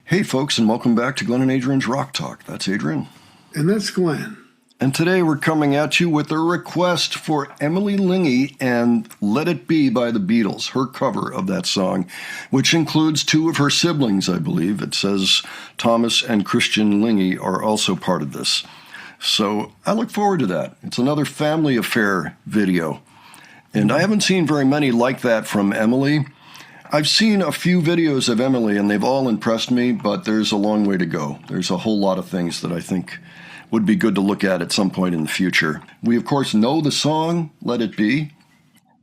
Hey folks, and welcome back to Glenn and Adrian's Rock Talk. That's Adrian. And that's Glenn. And today we're coming at you with a request for Emily Linge and Let It Be by the Beatles, her cover of that song, which includes two of her siblings, I believe. It says Thomas and Christian Linge are also part of this. So I look forward to that. It's another family affair video. And I haven't seen very many like that from Emily. I've seen a few videos of Emily, and they've all impressed me, but there's a long way to go. There's a whole lot of things that I think would be good to look at some point in the future. We, of course, know the song, Let It Be,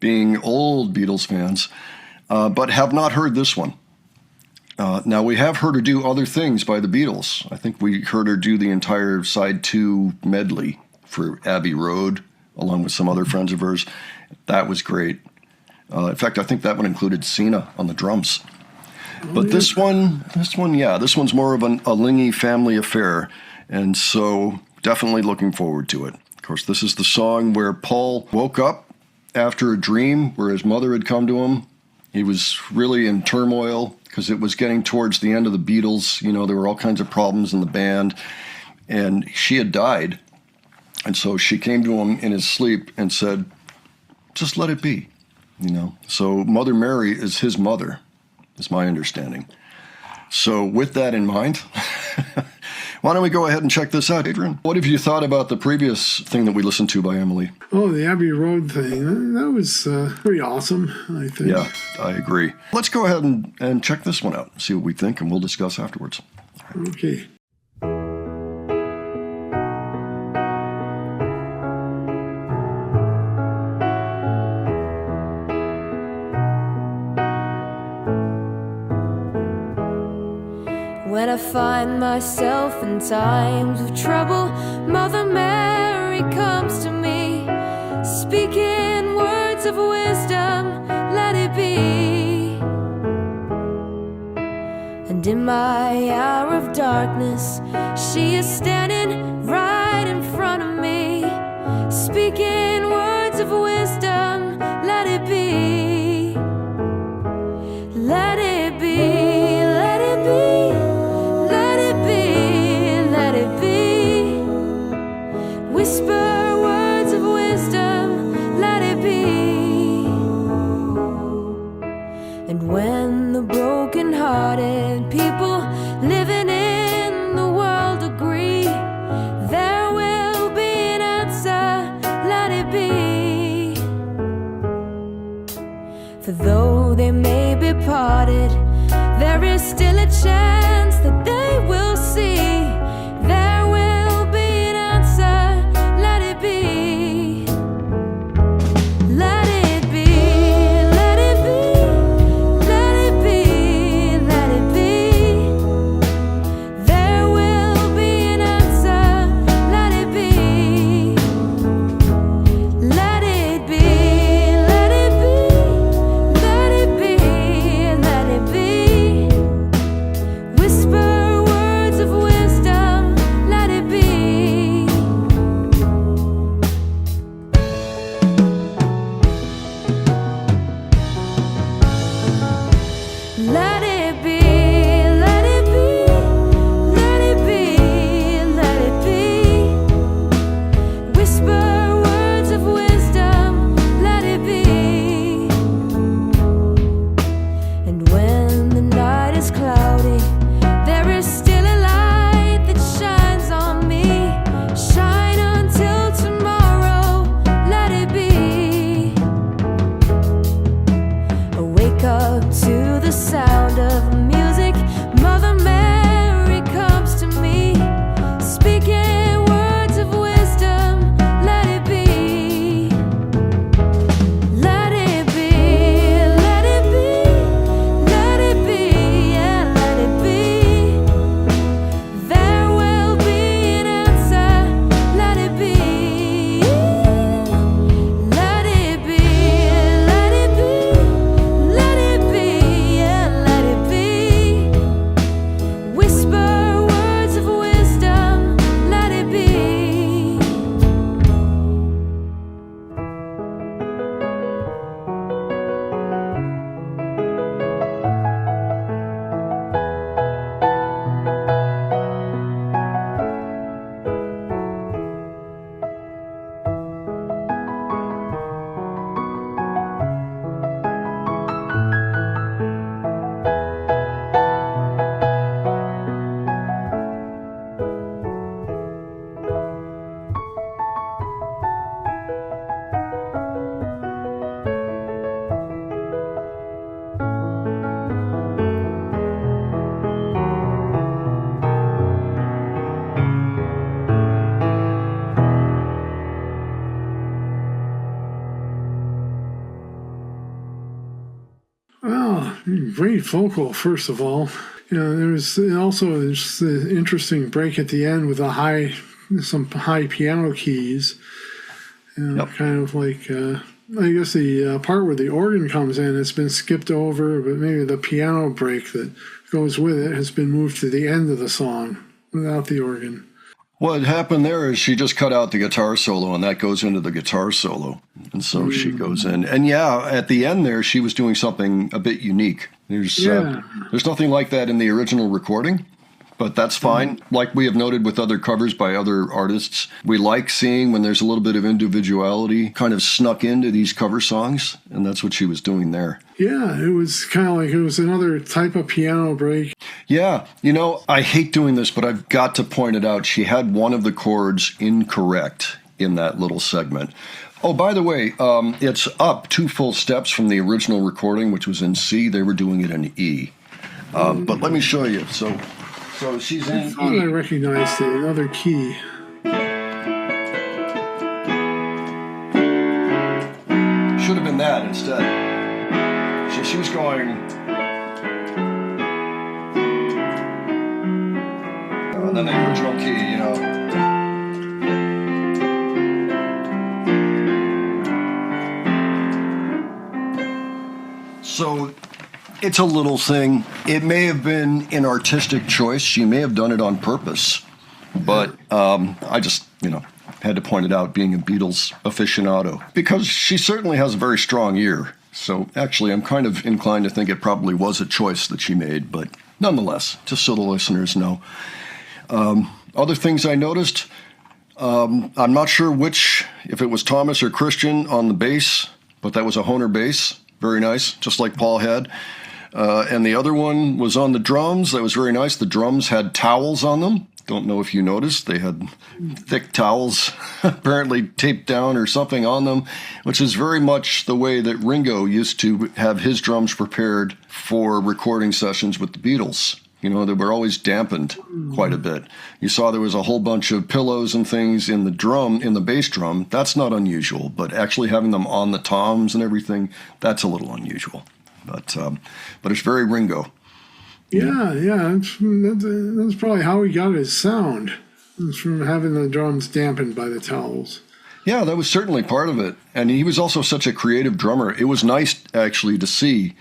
being old Beatles fans, but have not heard this one. Now, we have heard her do other things by the Beatles. I think we heard her do the entire Side 2 medley for Abbey Road, along with some other friends of hers. That was great. In fact, I think that one included Cena on the drums. But this one's more of a Linge family affair, and so definitely looking forward to it. Of course, this is the song where Paul woke up after a dream where his mother had come to him. He was really in turmoil because it was getting towards the end of the Beatles. You know, there were all kinds of problems in the band, and she had died. And so she came to him in his sleep and said, just let it be. You know, so Mother Mary is his mother, is my understanding. So with that in mind, why don't we go ahead and check this out, Adrian? What have you thought about the previous thing that we listened to by Emily? Oh, the Abbey Road thing. That was pretty awesome, I think. Yeah, I agree. Let's go ahead and check this one out, see what we think, and we'll discuss afterwards. Okay. When I find myself in times of trouble, Mother Mary comes to me, speaking words of wisdom, let it be. And in my hour of darkness, she is standing right in front of me, speaking words of wisdom, let it be. Let it be, let it be. Whisper words of wisdom, let it be. And when the broken-hearted people living in the world agree, there will be an answer, let it be. For though they may be parted, there is still a chance that they will see. great vocal, first of all. There was also this interesting break at the end with some high piano keys. Yep. Kind of like, I guess the part where the organ comes in has been skipped over, but maybe the piano break that goes with it has been moved to the end of the song without the organ. What happened there is she just cut out the guitar solo, and that goes into the guitar solo. And so she goes in. And yeah, at the end there, she was doing something a bit unique. There's nothing like that in the original recording, but that's fine. Like we have noted with other covers by other artists, we like seeing when there's a little bit of individuality kind of snuck into these cover songs, and that's what she was doing there. Yeah, it was kind of like it was another type of piano break. Yeah, I hate doing this, but I've got to point it out. She had one of the chords incorrect in that little segment. Oh, by the way, it's up 2 full steps from the original recording, which was in C. They were doing it in E. But let me show you. So she's in I thought E. I recognized the other key. Should have been that instead. She was going... and then the original key, So it's a little thing. It may have been an artistic choice. She may have done it on purpose. But I just, had to point it out being a Beatles aficionado. Because she certainly has a very strong ear. So actually, I'm kind of inclined to think it probably was a choice that she made. But nonetheless, just so the listeners know. Other things I noticed, I'm not sure if it was Thomas or Christian on the bass, but that was a Hohner bass. Very nice, just like Paul had. And the other one was on the drums. That was very nice. The drums had towels on them. Don't know if you noticed. They had thick towels apparently taped down or something on them, which is very much the way that Ringo used to have his drums prepared for recording sessions with the Beatles. They were always dampened quite a bit. You saw there was a whole bunch of pillows and things in the bass drum. That's not unusual, but actually having them on the toms and everything, that's a little unusual. But it's very Ringo. Yeah. That's probably how he got his sound. It was from having the drums dampened by the towels. Yeah, that was certainly part of it. And he was also such a creative drummer. It was nice, actually, to see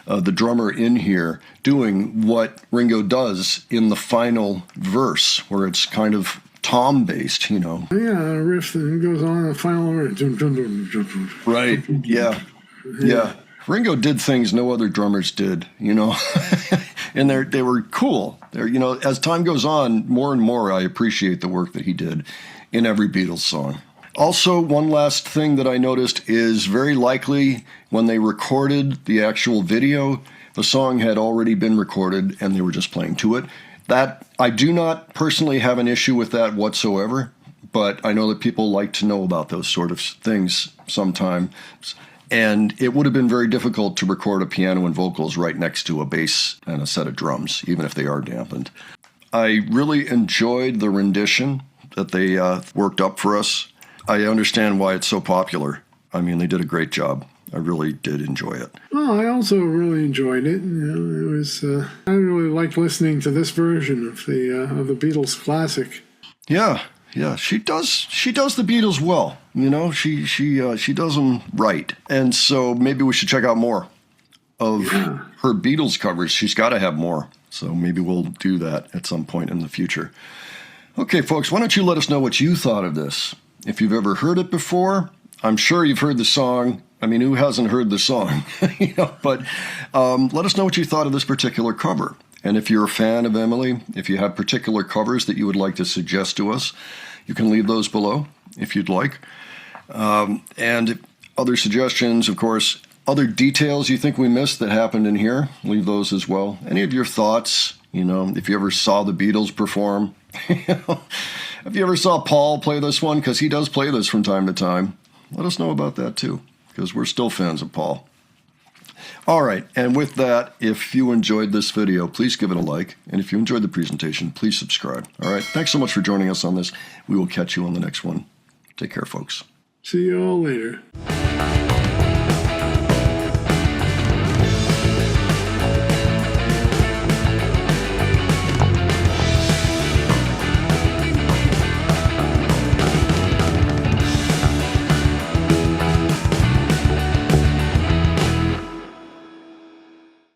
the drummer in here doing what Ringo does in the final verse, where it's kind of tom-based, Yeah, a riff that goes on in the final verse. Right, yeah. Ringo did things no other drummers did, and they were cool. As time goes on, more and more I appreciate the work that he did in every Beatles song. Also, one last thing that I noticed is very likely when they recorded the actual video, the song had already been recorded and they were just playing to it. That I do not personally have an issue with that whatsoever, but I know that people like to know about those sort of things sometimes. And it would have been very difficult to record a piano and vocals right next to a bass and a set of drums, even if they are dampened. I really enjoyed the rendition that they worked up for us. I understand why it's so popular. I mean, they did a great job. I really did enjoy it. Well, I also really enjoyed it. It was. I really liked listening to this version of the Beatles classic. Yeah. She does the Beatles well. She does them right. And so maybe we should check out more of her Beatles covers. She's got to have more. So maybe we'll do that at some point in the future. Okay, folks, why don't you let us know what you thought of this? If you've ever heard it before, I'm sure you've heard the song. I mean, who hasn't heard the song? But let us know what you thought of this particular cover. And if you're a fan of Emily, if you have particular covers that you would like to suggest to us, you can leave those below if you'd like. And other suggestions, of course, other details you think we missed that happened in here, leave those as well. Any of your thoughts, if you ever saw the Beatles perform, if you ever saw Paul play this one, because he does play this from time to time, let us know about that too, because we're still fans of Paul. All right, and with that, if you enjoyed this video, please give it a like. And if you enjoyed the presentation, please subscribe. All right, thanks so much for joining us on this. We will catch you on the next one. Take care, folks. See you all later.